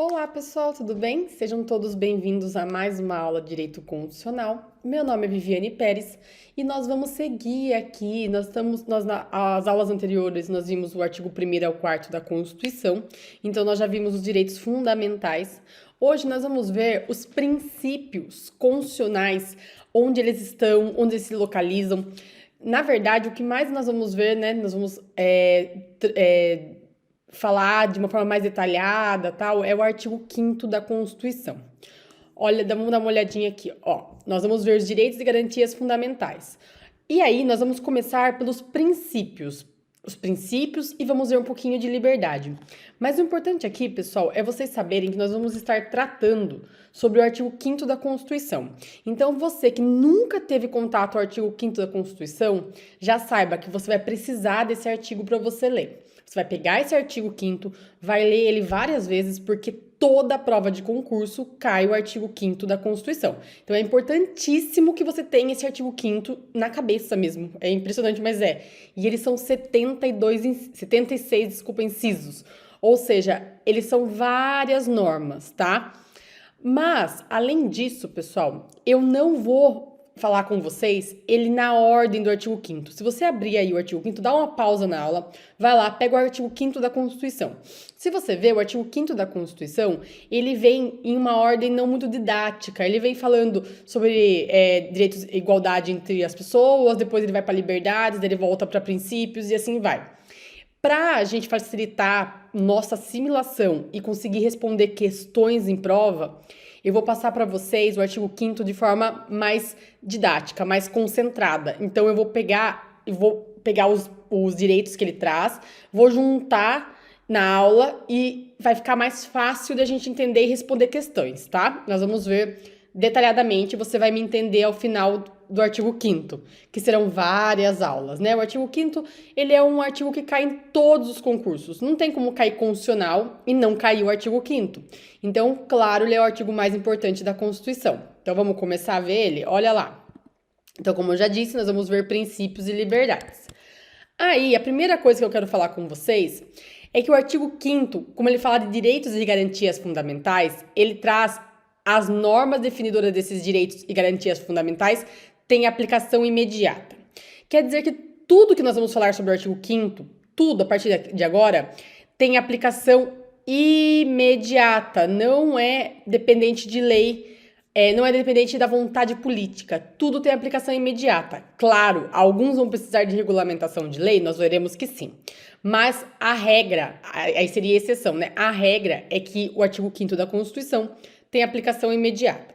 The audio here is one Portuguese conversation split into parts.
Olá, pessoal, tudo bem? Sejam todos bem-vindos a mais uma aula de Direito Constitucional. Meu nome é Viviane Pérez e nós vamos seguir aqui. As aulas anteriores nós vimos o artigo 1º ao 4º da Constituição, então nós já vimos os direitos fundamentais. Hoje nós vamos ver os princípios constitucionais, onde eles estão, onde eles se localizam. Na verdade, o que mais nós vamos ver, né? Nós vamos falar de uma forma mais detalhada, tal, é o artigo 5º da Constituição. Olha, vamos dar uma olhadinha aqui, ó. Nós vamos ver os direitos e garantias fundamentais. E aí, nós vamos começar pelos princípios. Os princípios e vamos ver um pouquinho de liberdade. Mas o importante aqui, pessoal, é vocês saberem que nós vamos estar tratando sobre o artigo 5º da Constituição. Então, você que nunca teve contato com o artigo 5º da Constituição, já saiba que você vai precisar desse artigo para você ler. Você vai pegar esse artigo 5º, vai ler ele várias vezes, porque toda prova de concurso cai o artigo 5º da Constituição. Então, é importantíssimo que você tenha esse artigo 5º na cabeça mesmo. É impressionante, mas é. E eles são 76, incisos. Ou seja, eles são várias normas, tá? Mas, além disso, pessoal, eu não vou falar com vocês ele na ordem do artigo 5º. Se você abrir aí o artigo 5º, dá uma pausa na aula, vai lá, pega o artigo 5º da Constituição. Se você ver, o artigo 5º da Constituição, ele vem em uma ordem não muito didática, ele vem falando sobre direitos e igualdade entre as pessoas, depois ele vai para liberdades, daí ele volta para princípios e assim vai. Para a gente facilitar nossa assimilação e conseguir responder questões em prova, eu vou passar para vocês o artigo 5º de forma mais didática, mais concentrada. Então, eu vou pegar os direitos que ele traz, vou juntar na aula e vai ficar mais fácil da gente entender e responder questões, tá? Nós vamos ver detalhadamente, você vai me entender ao final do artigo 5º, que serão várias aulas, né? O artigo 5º, ele é um artigo que cai em todos os concursos. Não tem como cair constitucional e não cair o artigo 5º. Então, claro, ele é o artigo mais importante da Constituição. Então, vamos começar a ver ele? Olha lá. Então, como eu já disse, nós vamos ver princípios e liberdades. Aí, a primeira coisa que eu quero falar com vocês é que o artigo 5º, como ele fala de direitos e garantias fundamentais, ele traz as normas definidoras desses direitos e garantias fundamentais têm aplicação imediata. Quer dizer que tudo que nós vamos falar sobre o artigo 5º, tudo a partir de agora, tem aplicação imediata, não é dependente de lei, não é dependente da vontade política, tudo tem aplicação imediata. Claro, alguns vão precisar de regulamentação de lei, nós veremos que sim. Mas a regra, aí seria exceção, né? A regra é que o artigo 5º da Constituição tem aplicação imediata.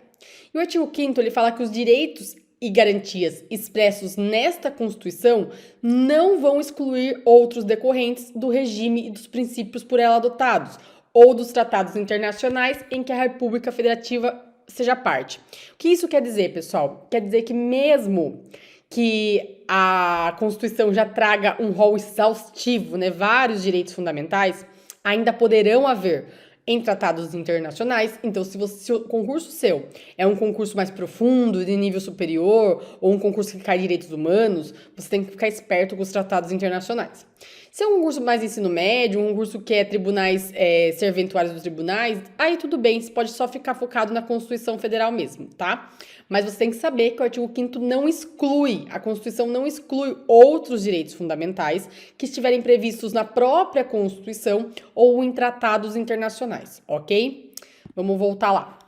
E o artigo 5º, ele fala que os direitos e garantias expressos nesta Constituição não vão excluir outros decorrentes do regime e dos princípios por ela adotados, ou dos tratados internacionais em que a República Federativa seja parte. O que isso quer dizer, pessoal? Quer dizer que mesmo que a Constituição já traga um rol exaustivo, né, vários direitos fundamentais, ainda poderão haver em tratados internacionais. Então, se o concurso seu é um concurso mais profundo, de nível superior, ou um concurso que cai direitos humanos, você tem que ficar esperto com os tratados internacionais. Se é um concurso mais ensino médio, um concurso que é tribunais, serventuários dos tribunais, aí tudo bem, você pode só ficar focado na Constituição Federal mesmo, tá? Mas você tem que saber que o artigo 5º não exclui, a Constituição não exclui outros direitos fundamentais que estiverem previstos na própria Constituição ou em tratados internacionais, ok? Vamos voltar lá.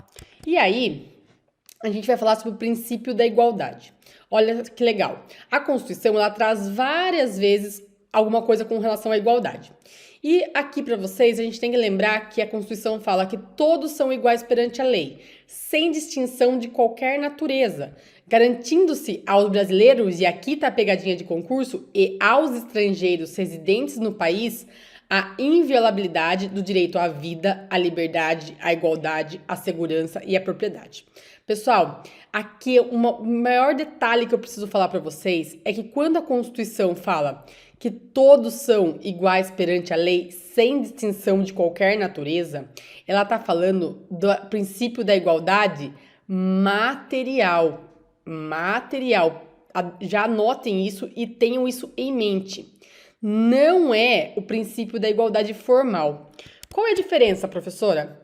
E aí, a gente vai falar sobre o princípio da igualdade. Olha que legal. A Constituição, ela traz várias vezes alguma coisa com relação à igualdade. E aqui para vocês, a gente tem que lembrar que a Constituição fala que todos são iguais perante a lei, sem distinção de qualquer natureza, garantindo-se aos brasileiros, e aqui tá a pegadinha de concurso, e aos estrangeiros residentes no país, a inviolabilidade do direito à vida, à liberdade, à igualdade, à segurança e à propriedade. Pessoal, aqui o maior detalhe que eu preciso falar para vocês é que quando a Constituição fala que todos são iguais perante a lei, sem distinção de qualquer natureza, ela está falando do princípio da igualdade material. Material. Já anotem isso e tenham isso em mente. Não é o princípio da igualdade formal. Qual é a diferença, professora?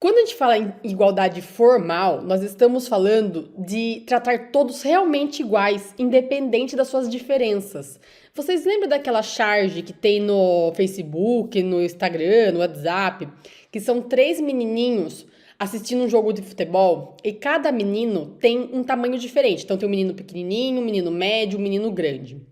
Quando a gente fala em igualdade formal, nós estamos falando de tratar todos realmente iguais, independente das suas diferenças. Vocês lembram daquela charge que tem no Facebook, no Instagram, no WhatsApp, que são três menininhos assistindo um jogo de futebol e cada menino tem um tamanho diferente. Então tem um menino pequenininho, um menino médio, um menino grande.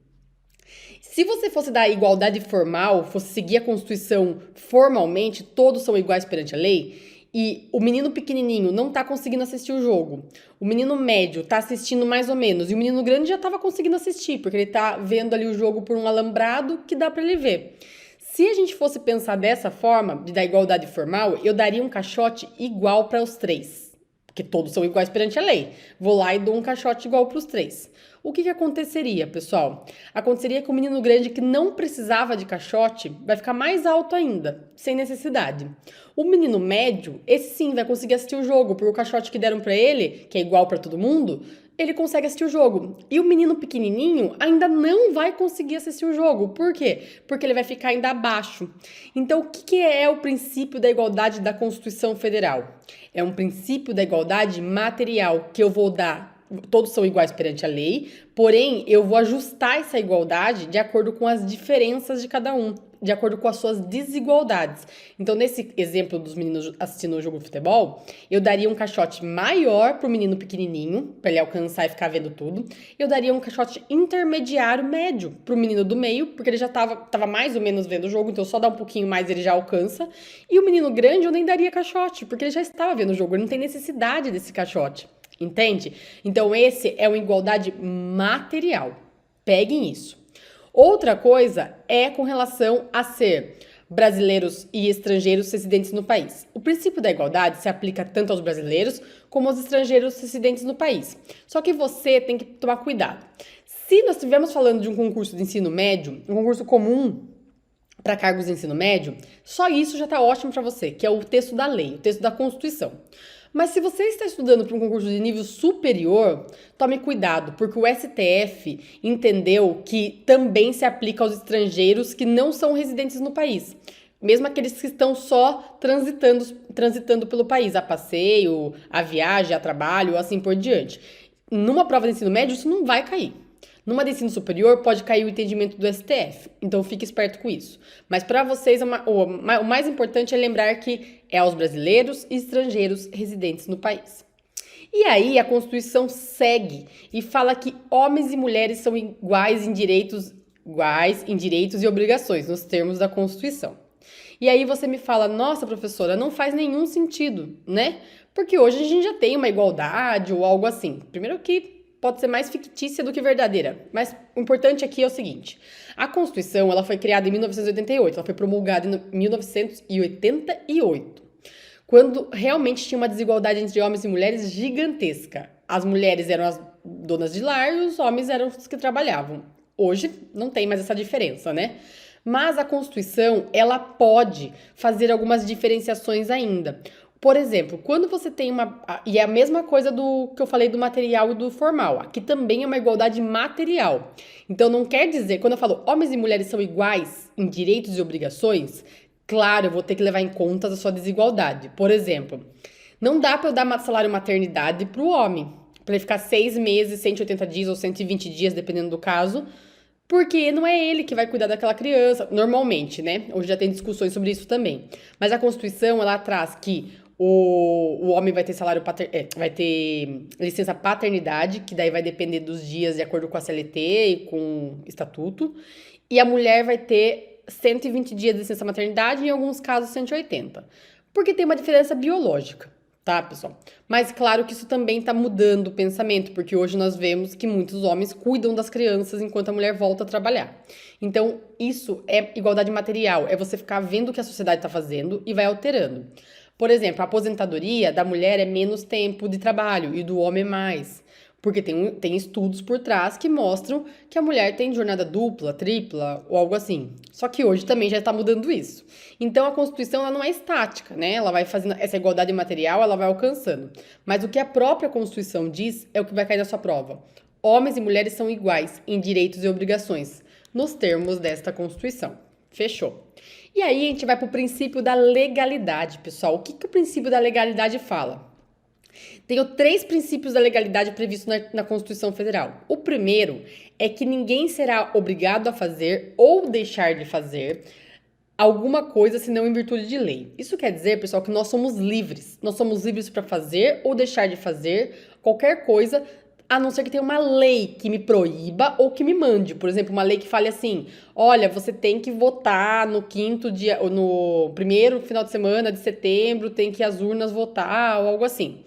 Se você fosse dar igualdade formal, fosse seguir a Constituição formalmente, todos são iguais perante a lei, e o menino pequenininho não tá conseguindo assistir o jogo, o menino médio tá assistindo mais ou menos, e o menino grande já tava conseguindo assistir, porque ele tá vendo ali o jogo por um alambrado que dá para ele ver. Se a gente fosse pensar dessa forma, de dar igualdade formal, eu daria um caixote igual para os três, porque todos são iguais perante a lei. Vou lá e dou um caixote igual para os três. O que aconteceria, pessoal? Aconteceria que o menino grande que não precisava de caixote vai ficar mais alto ainda, sem necessidade. O menino médio, esse sim vai conseguir assistir o jogo, porque o caixote que deram para ele, que é igual para todo mundo, ele consegue assistir o jogo. E o menino pequenininho ainda não vai conseguir assistir o jogo. Por quê? Porque ele vai ficar ainda abaixo. Então, o que é o princípio da igualdade da Constituição Federal? É um princípio da igualdade material, que eu vou dar. Todos são iguais perante a lei, porém, eu vou ajustar essa igualdade de acordo com as diferenças de cada um, de acordo com as suas desigualdades. Então, nesse exemplo dos meninos assistindo o jogo de futebol, eu daria um caixote maior pro menino pequenininho, para ele alcançar e ficar vendo tudo. Eu daria um caixote intermediário médio pro menino do meio, porque ele já tava mais ou menos vendo o jogo, então só dá um pouquinho mais ele já alcança. E o menino grande eu nem daria caixote, porque ele já estava vendo o jogo, ele não tem necessidade desse caixote. Entende? Então, esse é uma igualdade material. Peguem isso. Outra coisa é com relação a ser brasileiros e estrangeiros residentes no país. O princípio da igualdade se aplica tanto aos brasileiros como aos estrangeiros residentes no país. Só que você tem que tomar cuidado. Se nós estivermos falando de um concurso de ensino médio, um concurso comum para cargos de ensino médio, só isso já está ótimo para você, que é o texto da lei, o texto da Constituição. Mas se você está estudando para um concurso de nível superior, tome cuidado, porque o STF entendeu que também se aplica aos estrangeiros que não são residentes no país. Mesmo aqueles que estão só transitando pelo país, a passeio, a viagem, a trabalho, assim por diante. Numa prova de ensino médio, isso não vai cair. Numa de ensino superior, pode cair o entendimento do STF. Então, fique esperto com isso. Mas, para vocês, o mais importante é lembrar que é aos brasileiros e estrangeiros residentes no país. E aí, a Constituição segue e fala que homens e mulheres são iguais em direitos e obrigações, nos termos da Constituição. E aí você me fala, nossa, professora, não faz nenhum sentido, né? Porque hoje a gente já tem uma igualdade ou algo assim. Primeiro que pode ser mais fictícia do que verdadeira. Mas o importante aqui é o seguinte. A Constituição ela foi criada em 1988, ela foi promulgada em 1988, quando realmente tinha uma desigualdade entre homens e mulheres gigantesca. As mulheres eram as donas de lar e os homens eram os que trabalhavam. Hoje não tem mais essa diferença, né? Mas a Constituição, ela pode fazer algumas diferenciações ainda. Por exemplo, quando você tem uma... E é a mesma coisa do que eu falei do material e do formal. Aqui também é uma igualdade material. Então, não quer dizer... Quando eu falo homens e mulheres são iguais em direitos e obrigações, claro, eu vou ter que levar em conta a sua desigualdade. Por exemplo, não dá para eu dar salário maternidade para o homem. Para ele ficar 6 meses, 180 dias ou 120 dias, dependendo do caso, porque não é ele que vai cuidar daquela criança, normalmente, né? Hoje já tem discussões sobre isso também. Mas a Constituição, ela traz que o homem vai ter vai ter licença paternidade, que daí vai depender dos dias de acordo com a CLT e com o estatuto. E a mulher vai ter 120 dias de licença maternidade, em alguns casos 180. Porque tem uma diferença biológica, tá, pessoal? Mas claro que isso também tá mudando o pensamento, porque hoje nós vemos que muitos homens cuidam das crianças enquanto a mulher volta a trabalhar. Então, isso é igualdade material, é você ficar vendo o que a sociedade tá fazendo e vai alterando. Por exemplo, a aposentadoria da mulher é menos tempo de trabalho e do homem é mais. Porque tem estudos por trás que mostram que a mulher tem jornada dupla, tripla ou algo assim. Só que hoje também já está mudando isso. Então a Constituição ela não é estática, né? Ela vai fazendo essa igualdade material, ela vai alcançando. Mas o que a própria Constituição diz é o que vai cair na sua prova. Homens e mulheres são iguais em direitos e obrigações, nos termos desta Constituição. Fechou. E aí a gente vai para o princípio da legalidade, pessoal. O que o princípio da legalidade fala? Tenho 3 princípios da legalidade previstos na Constituição Federal. O primeiro é que ninguém será obrigado a fazer ou deixar de fazer alguma coisa senão em virtude de lei. Isso quer dizer, pessoal, que nós somos livres. Nós somos livres para fazer ou deixar de fazer qualquer coisa, a não ser que tenha uma lei que me proíba ou que me mande. Por exemplo, uma lei que fale assim: olha, você tem que votar no 5º dia, ou no primeiro final de semana de setembro, tem que ir às urnas votar, ou algo assim.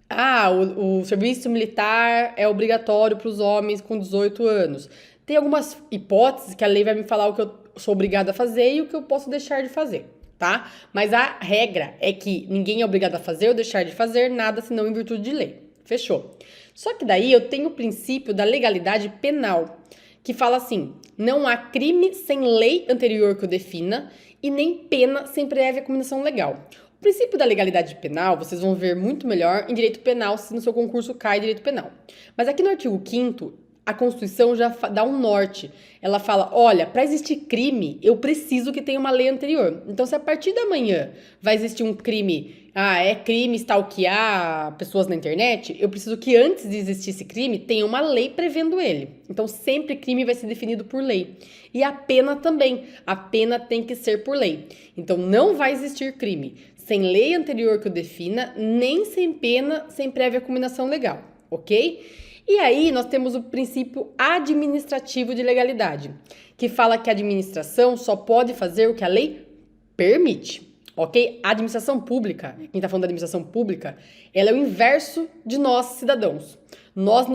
Ah, o serviço militar é obrigatório para os homens com 18 anos. Tem algumas hipóteses que a lei vai me falar o que eu sou obrigada a fazer e o que eu posso deixar de fazer, tá? Mas a regra é que ninguém é obrigado a fazer ou deixar de fazer nada senão em virtude de lei. Fechou. Só que daí eu tenho o princípio da legalidade penal, que fala assim: não há crime sem lei anterior que o defina e nem pena sem prévia combinação legal. O princípio da legalidade penal, vocês vão ver muito melhor em direito penal, se no seu concurso cai direito penal. Mas aqui no artigo 5º, a Constituição já dá um norte. Ela fala: olha, para existir crime, eu preciso que tenha uma lei anterior. Então, se a partir da manhã vai existir um crime, é crime stalkear pessoas na internet, eu preciso que antes de existir esse crime, tenha uma lei prevendo ele. Então, sempre crime vai ser definido por lei. E a pena também. A pena tem que ser por lei. Então, não vai existir crime sem lei anterior que o defina, nem sem pena, sem prévia combinação legal, ok? E aí nós temos o princípio administrativo de legalidade, que fala que a administração só pode fazer o que a lei permite, ok? A administração pública, quem está falando da administração pública, ela é o inverso de nós, cidadãos. Nós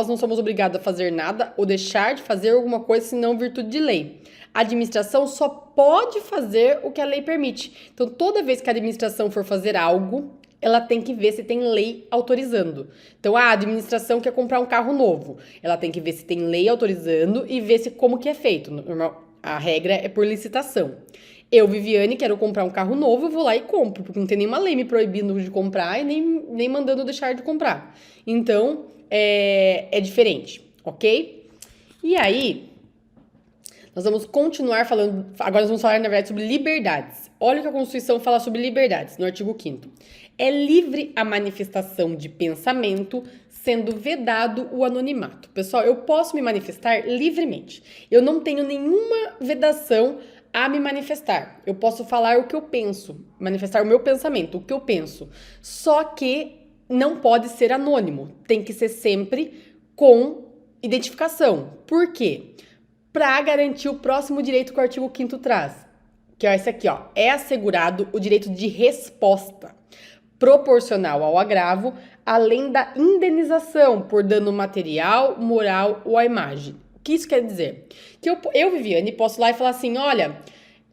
não somos obrigados a fazer nada ou deixar de fazer alguma coisa senão em virtude de lei. A administração só pode fazer o que a lei permite. Então, toda vez que a administração for fazer algo, ela tem que ver se tem lei autorizando. Então, a administração quer comprar um carro novo. Ela tem que ver se tem lei autorizando e ver se como que é feito. A regra é por licitação. Eu, Viviane, quero comprar um carro novo, eu vou lá e compro, porque não tem nenhuma lei me proibindo de comprar e nem mandando deixar de comprar. Então, é diferente, ok? E aí, nós vamos continuar falando, agora nós vamos falar, na verdade, sobre liberdades. Olha o que a Constituição fala sobre liberdades, no artigo 5º. É livre a manifestação de pensamento, sendo vedado o anonimato. Pessoal, eu posso me manifestar livremente. Eu não tenho nenhuma vedação a me manifestar. Eu posso falar o que eu penso, manifestar o meu pensamento, o que eu penso. Só que não pode ser anônimo. Tem que ser sempre com identificação. Por quê? Para garantir o próximo direito que o artigo 5º traz, que é esse aqui, ó. É assegurado o direito de resposta proporcional ao agravo, além da indenização por dano material, moral ou à imagem. O que isso quer dizer? Que eu, Viviane, posso ir lá e falar assim: olha,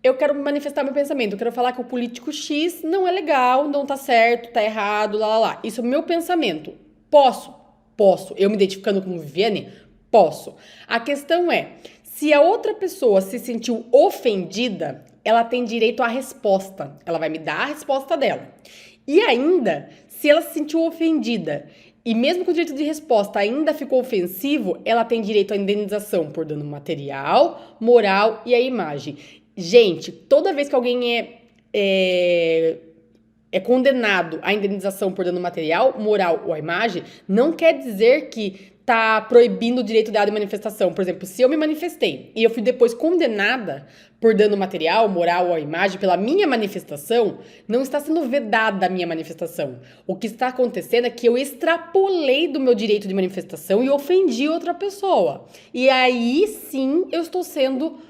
eu quero manifestar meu pensamento, eu quero falar que o político X não é legal, não tá certo, tá errado, lá. Isso é o meu pensamento. Posso. Eu me identificando como Viviane? Posso. A questão é, se a outra pessoa se sentiu ofendida, ela tem direito à resposta. Ela vai me dar a resposta dela. E ainda, se ela se sentiu ofendida e mesmo com o direito de resposta ainda ficou ofensivo, ela tem direito à indenização por dano material, moral e à imagem. Gente, toda vez que alguém é condenado à indenização por dano material, moral ou à imagem, não quer dizer que tá proibindo o direito dado de manifestação. Por exemplo, se eu me manifestei e eu fui depois condenada por dano material, moral ou à imagem pela minha manifestação, não está sendo vedada a minha manifestação. O que está acontecendo é que eu extrapolei do meu direito de manifestação e ofendi outra pessoa. E aí sim eu estou sendo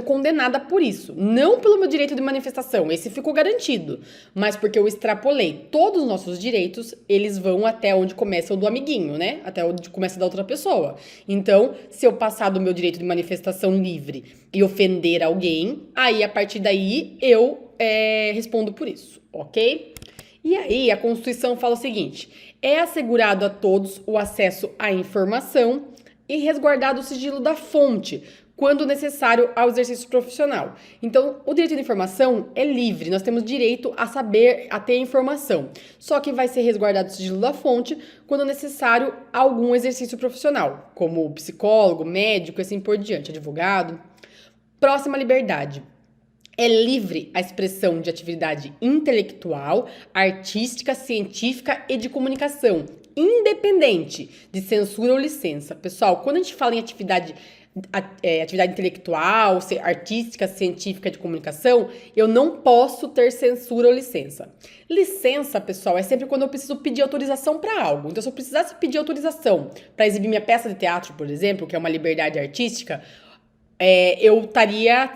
condenada por isso. Não pelo meu direito de manifestação, esse ficou garantido, mas porque eu extrapolei. Todos os nossos direitos, eles vão até onde começa o do amiguinho, né? Até onde começa da outra pessoa. Então, se eu passar do meu direito de manifestação livre e ofender alguém, aí a partir daí eu respondo por isso, ok? E aí a Constituição fala o seguinte: é assegurado a todos o acesso à informação e resguardado o sigilo da fonte, quando necessário ao exercício profissional. Então, o direito de informação é livre, nós temos direito a saber, a ter informação. Só que vai ser resguardado o sigilo da fonte quando necessário a algum exercício profissional, como psicólogo, médico e assim por diante, advogado. Próxima liberdade. É livre a expressão de atividade intelectual, artística, científica e de comunicação, independente de censura ou licença. Pessoal, quando a gente fala em atividade intelectual, artística, científica, de comunicação, eu não posso ter censura ou licença. Licença, pessoal, é sempre quando eu preciso pedir autorização para algo. Então, se eu precisasse pedir autorização para exibir minha peça de teatro, por exemplo, que é uma liberdade artística, eu estaria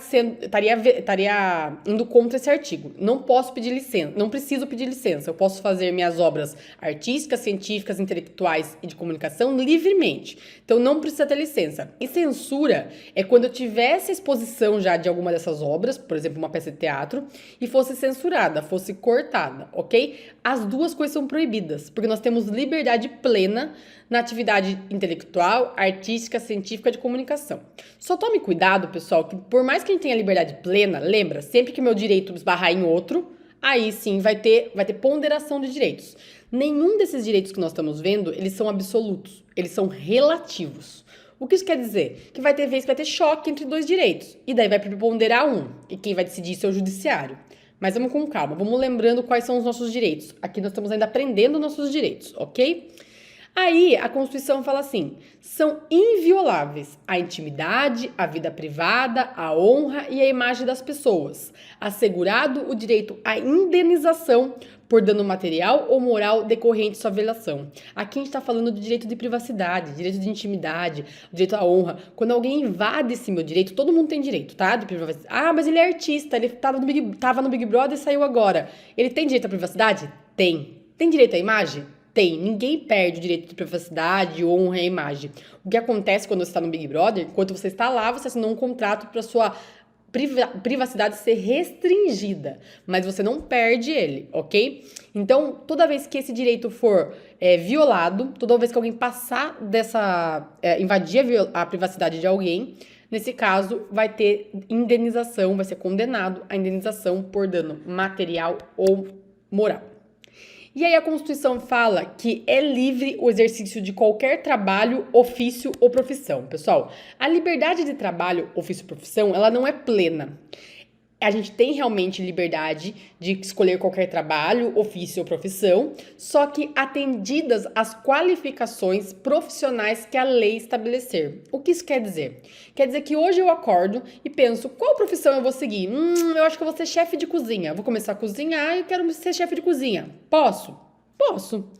indo contra esse artigo. Não posso pedir licença, não preciso pedir licença. Eu posso fazer minhas obras artísticas, científicas, intelectuais e de comunicação livremente. Então não precisa ter licença. E censura é quando eu tivesse a exposição já de alguma dessas obras, por exemplo, uma peça de teatro, e fosse censurada, fosse cortada, ok? As duas coisas são proibidas, porque nós temos liberdade plena na atividade intelectual, artística, científica, de comunicação. Só tome cuidado, pessoal, que por mais que a gente tenha liberdade plena, lembra, sempre que meu direito esbarrar em outro, aí sim vai ter ponderação de direitos. Nenhum desses direitos que nós estamos vendo, eles são absolutos, eles são relativos. O que isso quer dizer? Que vai ter vez que vai ter choque entre dois direitos, e daí vai preponderar um, e quem vai decidir isso é o judiciário. Mas vamos com calma, vamos lembrando quais são os nossos direitos. Aqui nós estamos ainda aprendendo nossos direitos, ok? Aí, a Constituição fala assim, são invioláveis a intimidade, a vida privada, a honra e a imagem das pessoas, assegurado o direito à indenização por dano material ou moral decorrente de sua violação. Aqui a gente está falando de direito de privacidade, direito de intimidade, direito à honra. Quando alguém invade esse meu direito, todo mundo tem direito, tá? De privacidade. Ah, mas ele é artista, ele tava no Big Brother e saiu agora. Ele tem direito à privacidade? Tem. Tem direito à imagem? Tem. Ninguém perde o direito de privacidade, honra e imagem. O que acontece quando você está no Big Brother, enquanto você está lá, você assinou um contrato para sua privacidade ser restringida, mas você não perde ele, ok? Então, toda vez que esse direito for violado, toda vez que alguém passar invadir a privacidade de alguém, nesse caso, vai ter indenização, vai ser condenado a indenização por dano material ou moral. E aí a Constituição fala que é livre o exercício de qualquer trabalho, ofício ou profissão. Pessoal, a liberdade de trabalho, ofício ou profissão, ela não é plena. A gente tem realmente liberdade de escolher qualquer trabalho, ofício ou profissão, só que atendidas às qualificações profissionais que a lei estabelecer. O que isso quer dizer? Quer dizer que hoje eu acordo e penso, qual profissão eu vou seguir? Eu acho que eu vou ser chefe de cozinha. Vou começar a cozinhar e quero ser chefe de cozinha. Posso? Posso.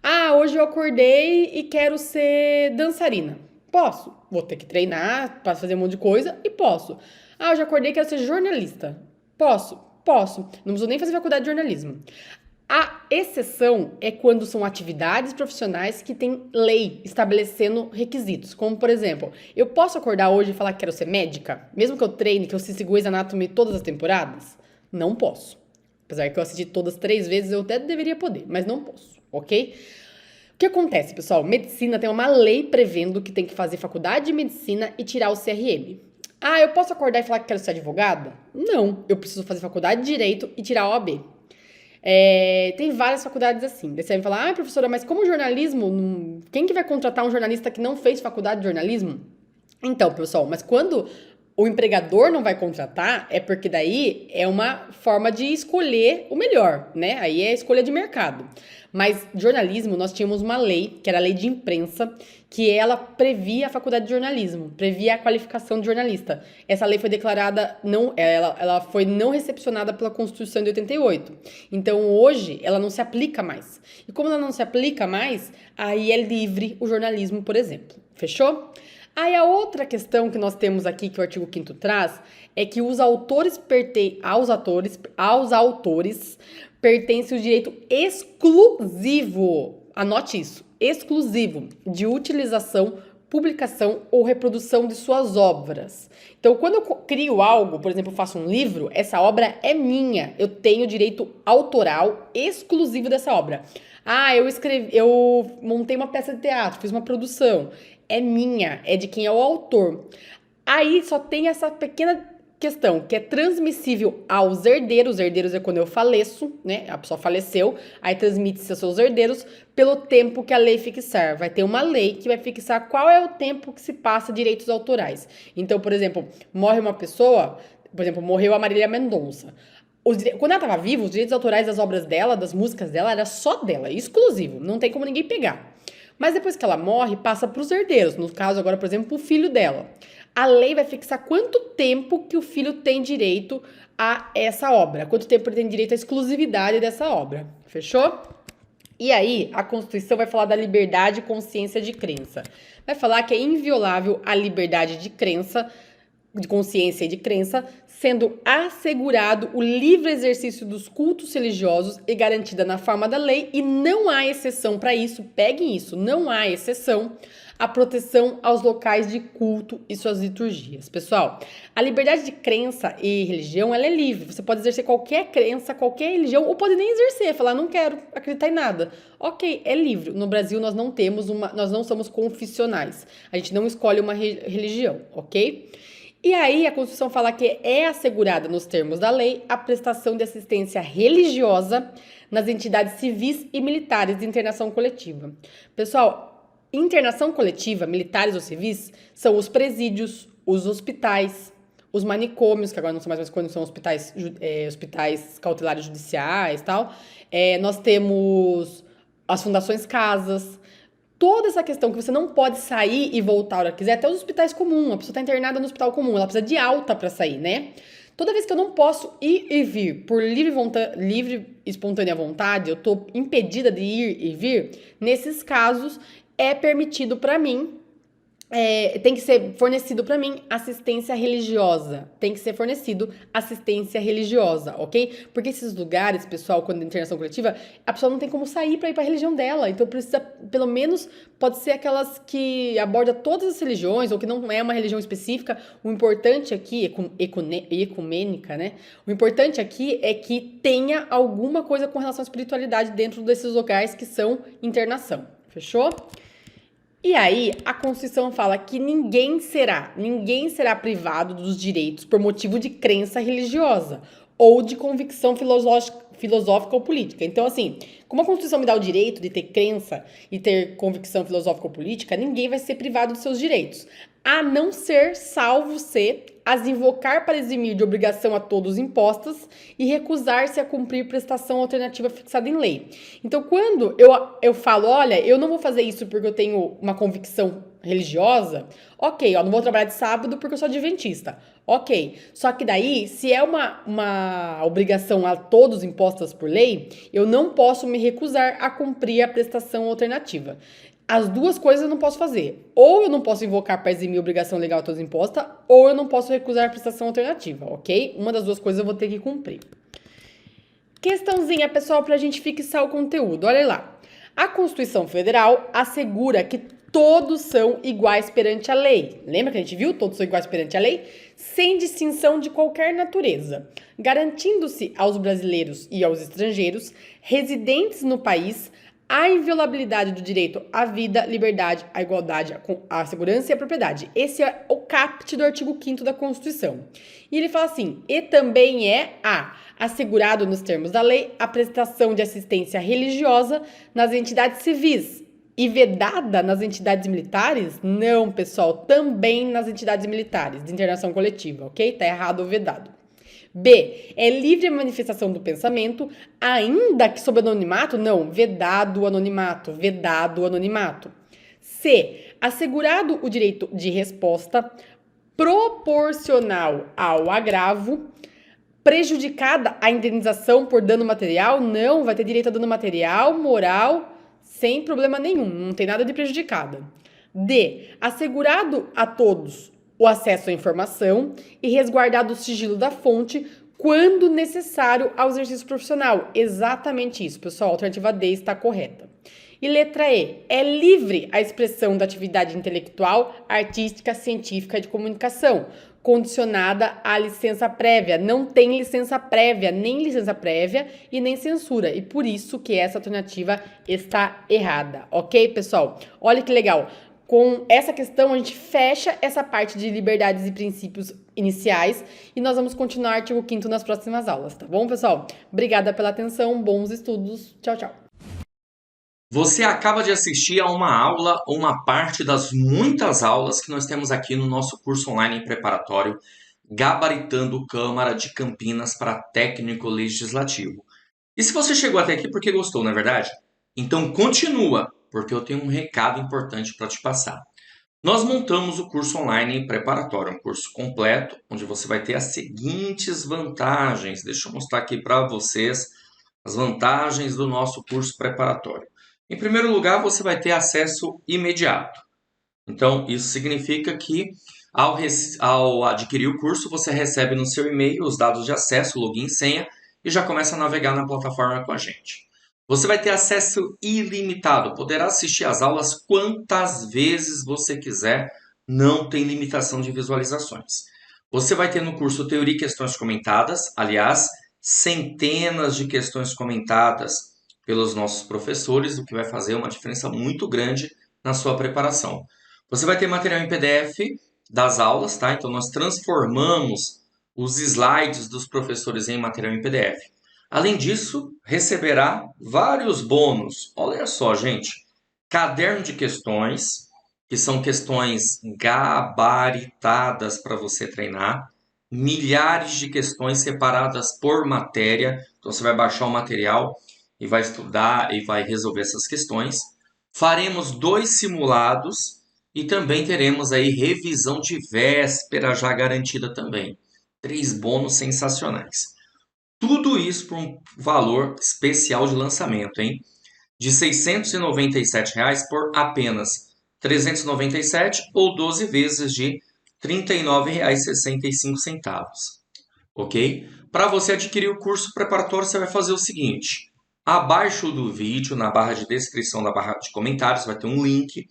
Ah, hoje eu acordei e quero ser dançarina. Posso. Vou ter que treinar para fazer um monte de coisa e posso. Ah, eu já acordei e quero ser jornalista. Posso? Posso. Não preciso nem fazer faculdade de jornalismo. A exceção é quando são atividades profissionais que têm lei estabelecendo requisitos. Como, por exemplo, eu posso acordar hoje e falar que quero ser médica? Mesmo que eu treine, que eu assisti Grey's Anatomy todas as temporadas? Não posso. Apesar que eu assisti todas 3 vezes, eu até deveria poder, mas não posso, ok? O que acontece, pessoal? Medicina tem uma lei prevendo que tem que fazer faculdade de medicina e tirar o CRM. Ah, eu posso acordar e falar que quero ser advogada? Não, eu preciso fazer faculdade de Direito e tirar a OAB. Tem várias faculdades assim. Daí você vai falar, professora, mas como jornalismo, quem que vai contratar um jornalista que não fez faculdade de jornalismo? Então, pessoal, mas quando o empregador não vai contratar, é porque daí é uma forma de escolher o melhor, né? Aí é escolha de mercado. Mas jornalismo, nós tínhamos uma lei, que era a lei de imprensa, que ela previa a faculdade de jornalismo, previa a qualificação de jornalista. Essa lei foi declarada, ela foi não recepcionada pela Constituição de 88. Então, hoje, ela não se aplica mais. E como ela não se aplica mais, aí é livre o jornalismo, por exemplo. Fechou? Aí a outra questão que nós temos aqui, que o artigo 5º traz, é que aos autores pertence o direito exclusivo, anote isso, exclusivo, de utilização, publicação ou reprodução de suas obras. Então, quando eu crio algo, por exemplo, eu faço um livro, essa obra é minha, eu tenho direito autoral exclusivo dessa obra. Ah, eu montei uma peça de teatro, fiz uma produção, é minha, é de quem é o autor. Aí só tem essa pequena questão que é transmissível aos herdeiros, herdeiros é quando eu faleço, né? A pessoa faleceu, aí transmite-se aos seus herdeiros pelo tempo que a lei fixar. Vai ter uma lei que vai fixar qual é o tempo que se passa direitos autorais. Então, por exemplo, morre uma pessoa, por exemplo, morreu a Marília Mendonça. Quando ela estava viva, os direitos autorais das obras dela, das músicas dela, era só dela, exclusivo, não tem como ninguém pegar. Mas depois que ela morre, passa para os herdeiros, no caso agora, por exemplo, o filho dela. A lei vai fixar quanto tempo que o filho tem direito a essa obra, quanto tempo ele tem direito à exclusividade dessa obra, fechou? E aí, a Constituição vai falar da liberdade, consciência de crença. Vai falar que é inviolável a liberdade de crença, de consciência e de crença, sendo assegurado o livre exercício dos cultos religiosos e garantida na forma da lei, e não há exceção para isso, peguem isso, não há exceção a proteção aos locais de culto e suas liturgias. Pessoal, a liberdade de crença e religião, ela é livre. Você pode exercer qualquer crença, qualquer religião, ou pode nem exercer, falar, não quero acreditar em nada. Ok, é livre. No Brasil, nós não somos confissionais. A gente não escolhe uma religião, ok? E aí, a Constituição fala que é assegurada, nos termos da lei, a prestação de assistência religiosa nas entidades civis e militares de internação coletiva. Pessoal, internação coletiva, militares ou civis, são os presídios, os hospitais, os manicômios, que agora não são mais quando são hospitais cautelares judiciais e tal. Nós temos as fundações casas. Toda essa questão que você não pode sair e voltar a hora que quiser, até os hospitais comuns, a pessoa está internada no hospital comum, ela precisa de alta para sair, né? Toda vez que eu não posso ir e vir por livre e espontânea vontade, eu estou impedida de ir e vir, nesses casos é permitido para mim, tem que ser fornecido para mim assistência religiosa. Tem que ser fornecido assistência religiosa, ok? Porque esses lugares, pessoal, quando é internação coletiva, a pessoa não tem como sair para ir para a religião dela. Então precisa, pelo menos, pode ser aquelas que aborda todas as religiões ou que não é uma religião específica. O importante aqui, ecumênica, né? O importante aqui é que tenha alguma coisa com relação à espiritualidade dentro desses locais que são internação. Fechou? E aí, a Constituição fala que ninguém será privado dos direitos por motivo de crença religiosa ou de convicção filosófica ou política. Então, assim, como a Constituição me dá o direito de ter crença e ter convicção filosófica ou política, ninguém vai ser privado dos seus direitos, a não ser, salvo se as invocar para eximir de obrigação a todos impostas e recusar-se a cumprir prestação alternativa fixada em lei. Então, quando eu falo, olha, eu não vou fazer isso porque eu tenho uma convicção religiosa, ok, não vou trabalhar de sábado porque eu sou adventista, ok. Só que daí, se é uma obrigação a todos impostas por lei, eu não posso me recusar a cumprir a prestação alternativa. As duas coisas eu não posso fazer. Ou eu não posso invocar para eximir obrigação legal a todos imposta, ou eu não posso recusar a prestação alternativa, ok? Uma das duas coisas eu vou ter que cumprir. Questãozinha, pessoal, para a gente fixar o conteúdo. Olha lá. A Constituição Federal assegura que todos são iguais perante a lei. Lembra que a gente viu? Todos são iguais perante a lei, sem distinção de qualquer natureza, garantindo-se aos brasileiros e aos estrangeiros residentes no país a inviolabilidade do direito à vida, liberdade, à igualdade, à segurança e à propriedade. Esse é o caput do artigo 5º da Constituição. E ele fala assim, e também assegurado nos termos da lei a prestação de assistência religiosa nas entidades civis e vedada nas entidades militares? Não, pessoal, também nas entidades militares de internação coletiva, ok? Tá errado o vedado. B, é livre a manifestação do pensamento, ainda que sob anonimato? Não, vedado o anonimato. C, assegurado o direito de resposta proporcional ao agravo, prejudicada a indenização por dano material? Não, vai ter direito a dano material, moral, sem problema nenhum, não tem nada de prejudicada. D, assegurado a todos o acesso à informação e resguardado o sigilo da fonte quando necessário ao exercício profissional. Exatamente isso, pessoal. A alternativa D está correta. E letra E, é livre a expressão da atividade intelectual, artística, científica e de comunicação, condicionada à licença prévia. Não tem licença prévia, nem licença prévia e nem censura. E por isso que essa alternativa está errada, ok, pessoal? Olha que legal. Com essa questão, a gente fecha essa parte de liberdades e princípios iniciais e nós vamos continuar o artigo 5º nas próximas aulas, tá bom, pessoal? Obrigada pela atenção, bons estudos. Tchau, tchau. Você acaba de assistir a uma aula ou uma parte das muitas aulas que nós temos aqui no nosso curso online preparatório Gabaritando Câmara de Campinas para Técnico Legislativo. E se você chegou até aqui porque gostou, não é verdade? Então continua, porque eu tenho um recado importante para te passar. Nós montamos o curso online preparatório, um curso completo, onde você vai ter as seguintes vantagens. Deixa eu mostrar aqui para vocês as vantagens do nosso curso preparatório. Em primeiro lugar, você vai ter acesso imediato. Então, isso significa que ao adquirir o curso, você recebe no seu e-mail os dados de acesso, login e senha, e já começa a navegar na plataforma com a gente. Você vai ter acesso ilimitado, poderá assistir às aulas quantas vezes você quiser, não tem limitação de visualizações. Você vai ter no curso Teoria e Questões Comentadas, aliás, centenas de questões comentadas pelos nossos professores, o que vai fazer uma diferença muito grande na sua preparação. Você vai ter material em PDF das aulas, tá? Então nós transformamos os slides dos professores em material em PDF. Além disso, receberá vários bônus. Olha só, gente. Caderno de questões, que são questões gabaritadas para você treinar. Milhares de questões separadas por matéria. Então você vai baixar o material e vai estudar e vai resolver essas questões. Faremos 2 simulados e também teremos aí revisão de véspera já garantida também. 3 bônus sensacionais. Tudo isso por um valor especial de lançamento, hein? De R$ 697 por apenas R$ 397 ou 12 vezes de R$ 39,65. Ok? Para você adquirir o curso preparatório, você vai fazer o seguinte. Abaixo do vídeo, na barra de descrição da barra de comentários, vai ter um link.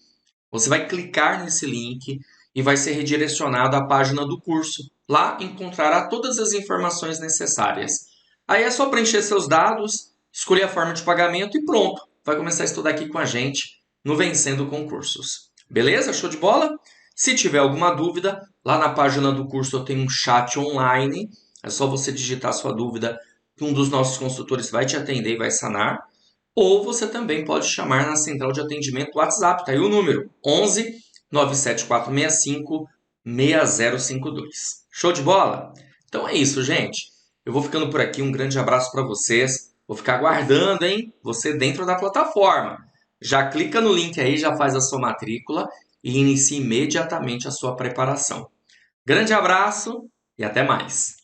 Você vai clicar nesse link e vai ser redirecionado à página do curso. Lá encontrará todas as informações necessárias. Aí é só preencher seus dados, escolher a forma de pagamento e pronto. Vai começar a estudar aqui com a gente no Vencendo Concursos. Beleza? Show de bola? Se tiver alguma dúvida, lá na página do curso eu tenho um chat online. É só você digitar a sua dúvida que um dos nossos consultores vai te atender e vai sanar. Ou você também pode chamar na central de atendimento WhatsApp. Tá aí o número 11 97465 6052. Show de bola? Então é isso, gente. Eu vou ficando por aqui. Um grande abraço para vocês. Vou ficar aguardando, hein? Você dentro da plataforma. Já clica no link aí, já faz a sua matrícula e inicie imediatamente a sua preparação. Grande abraço e até mais.